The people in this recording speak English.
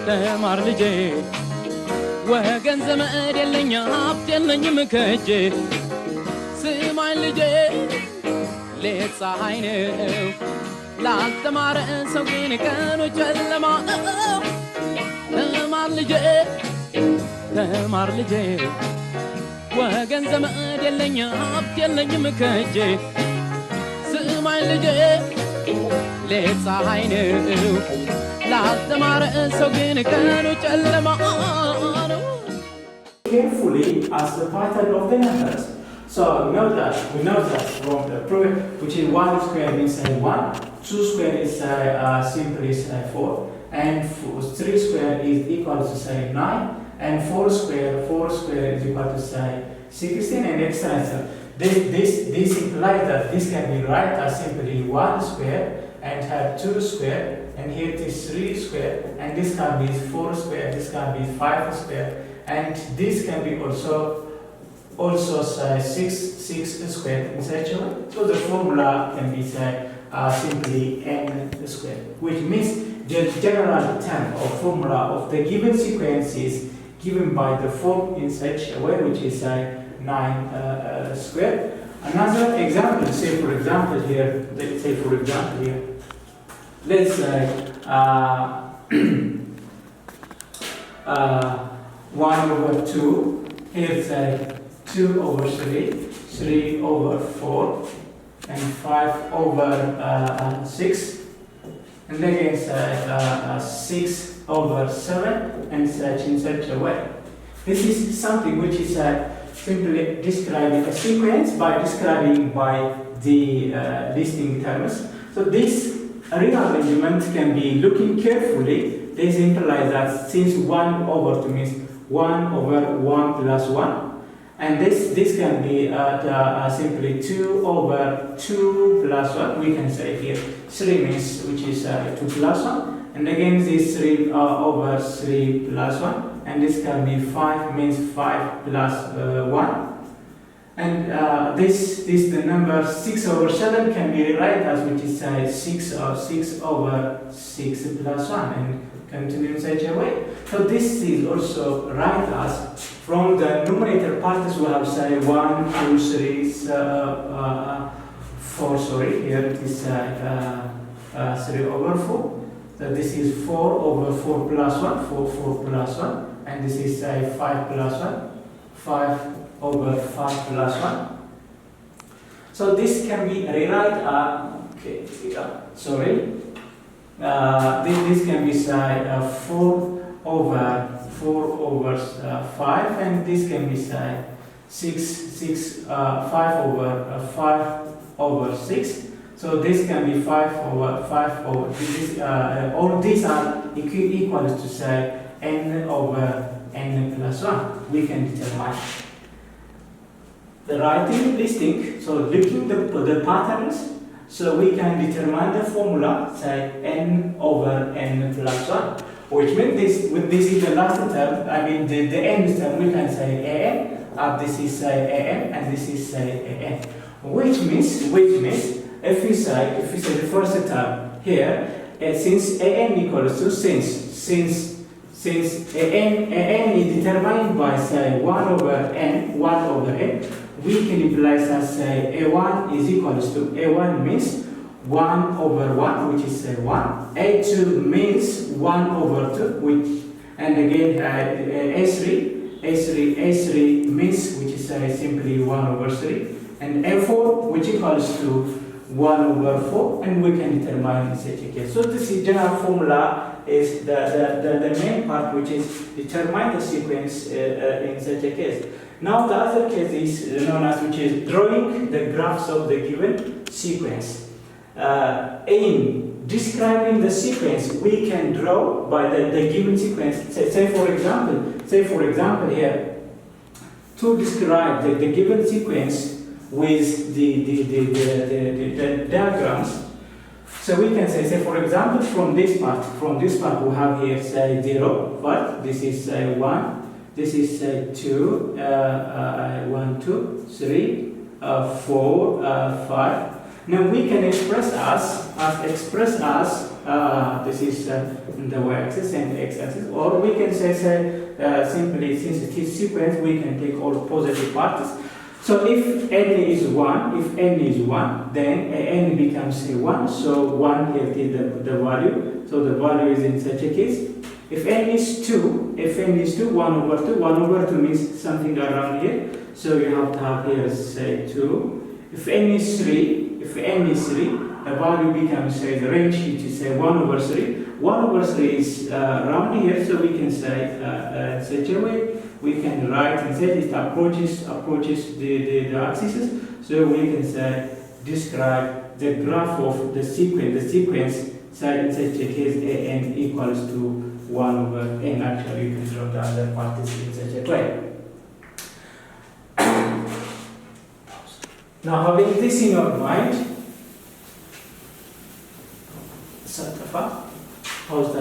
ተማር ልጄ ወገን ዘመድ የለኝ ሀብት የለኝም ከእጄ ስማኝ ልጄ ሌት ፀሐይ ነው ላልተማረ ሰው ግን ቀኑ ጨለማ ተማር ልጄ ወገን ዘመድ የለኝ ሀብት የለኝም ከእጄ ስማኝ ልጄ ሌት ፀሐይ ነው ላልተማረ ሰው ግን ቀኑ ጨለማ ነው carefully as the pattern of the numbers. So we know that from the proof, which is 1 square means 1, 2 square is simply 4, and 3 square is equal to 9, and 4 square is equal to 16, and etc. This implies that this can be written as simply 1 square and have 2 square, and here it is 3 square, and this can be 4 square, this can be 5 square, and this can be also 6 square in such a way. So the formula can be simply n square, which means the general term or formula of the given sequence is given by the form in such a way, which is 9 square. Another example, say for example here, let's say 1 over 2, here's 2 over 3, 3 over 4, and 5 over 6, and again 6 over 7, and such in such a way. This is something which is simply describing a sequence by describing by the listing terms. So this rearrangement can be looking carefully. This implies that since 1 over 2 means 1 over 1 plus 1, and this can be simply 2 over 2 plus 1. We can say here 3 means which is 2 plus 1, and again this 3 over 3 plus 1, and this can be 5 means 5 plus 1, and the number 6 over 7 can be rewritten as which is 6 over 6 plus 1, and continue in such a way. So this is also right as from the numerator parts we have 1, 2, 3, 4, sorry, here it is 3 over 4. So this is 4 over 4 plus 1, 4 plus 1, and this is 5 plus 1, 5 over 5 plus 1. So this can be rewritten, this can be 4 over 5, and this can be 5 over 6. So this can be 5 over 5 over this. All these are equal to n over n plus 1. We can determine the writing listing. So looking the patterns. So we can determine the formula, n over n plus 1, which means this is the last term, I mean the end term, we can say an, this is an, and this is an, which means if we say the first term here, since an equals to since an is determined by 1 over n, we can imply that a1 is equals to a1 means 1 over 1, which is 1. A2 means 1 over 2, which, and again A3 means which is simply 1 over 3, and A4 which equals to 1 over 4, and we can determine in such a case. So this general formula is the main part which is determine the sequence in such a case. Now the other case is known as which is drawing the graphs of the given sequence. In describing the sequence, we can draw by the given sequence. Say for example here, to describe the given sequence with the diagrams. So we can say for example from this part we have here 0, but this is 1. This is 2, 1, 2, 3, 4, 5. Now we can express as This is the y-axis and the x-axis. Or we can say simply, since it is sequence, we can take all positive parts. So if n is 1, then n becomes 1. So 1 here is the value. So the value is in such a case. If n is 2, 1 over 2, 1 over 2 means something around here. So you have to have here, say 2. If n is 3, the value becomes, say, the range which is, say, 1 over 3. 1 over 3 is around here, so we can say such a way. We can write and say it approaches the axis. So we can say describe the graph of the sequence, say in such a case an equals to 1 over n. Actually, you can draw the other parts in such a way. Now, having this in your mind, pause